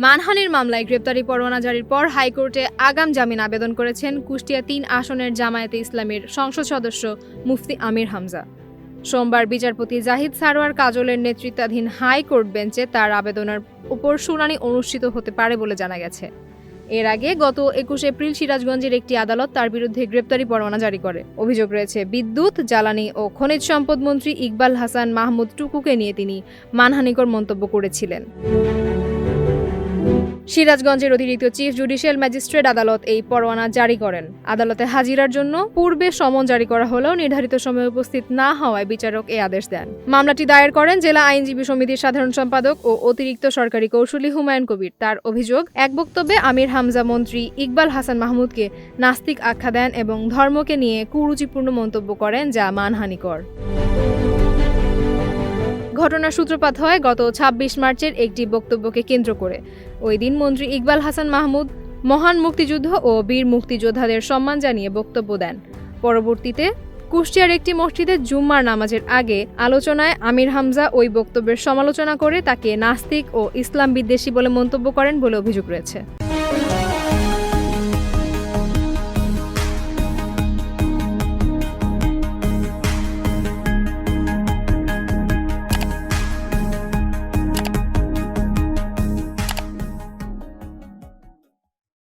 মানহানির মামলায় গ্রেপ্তারি পরোয়ানা জারির পর হাইকোর্টে আগাম জামিন আবেদন করেছেন কুষ্টিয়া ৩ আসনের জামায়াতে ইসলামীর সংসদ সদস্য মুফতি আমির হামজা। সোমবার বিচারপতি জাহিদ সারোয়ার কাজলের নেতৃত্বাধীন হাইকোর্ট বেঞ্চে তার আবেদনের উপর শুনানি অনুষ্ঠিত হতে পারে বলে জানা গেছে। এর আগে গত ২১ এপ্রিল সিরাজগঞ্জের একটি আদালত তার বিরুদ্ধে গ্রেপ্তারি পরোয়ানা জারি করে। অভিযোগ রয়েছে, বিদ্যুৎ, জ্বালানি ও খনিজ সম্পদ মন্ত্রী ইকবাল হাসান মাহমুদ টুকুকে নিয়ে তিনি মানহানিকর মন্তব্য করেছিলেন। সিরাজগঞ্জের অতিরিক্ত চিফ জুডিশিয়াল ম্যাজিস্ট্রেট আদালত এই পরোয়ানা জারি করেন। আদালতে হাজিরার জন্য পূর্বে সমন জারি করা হলেও নির্ধারিত সময়ে উপস্থিত না হওয়ায় বিচারক এই আদেশ দেন। মামলাটি দায়ের করেন জেলা আইনজীবী সমিতির সাধারণ সম্পাদক ও অতিরিক্ত সরকারি কৌঁসুলি হুমায়ুন কবির। তার অভিযোগ, এক বক্তব্যে আমির হামজা মন্ত্রী ইকবাল হাসান মাহমুদকে নাস্তিক আখ্যা দেন এবং ধর্মকে নিয়ে কুরুচিপূর্ণ মন্তব্য করেন, যা মানহানিকর। ঘটনার সূত্রপাত হয় গত ২৬ মার্চের একটি বক্তব্যকে কেন্দ্র করে। ওই দিন মন্ত্রী ইকবাল হাসান মাহমুদ মহান মুক্তিযুদ্ধ ও বীর মুক্তিযোদ্ধাদের সম্মান জানিয়ে বক্তব্য দেন। পরবর্তীতে কুষ্টিয়ার একটি মসজিদে জুম্মার নামাজের আগে আলোচনায় আমির হামজা ওই বক্তব্যের সমালোচনা করে তাকে নাস্তিক ও ইসলাম বিদ্বেষী বলে মন্তব্য করেন বলে অভিযোগ রয়েছে।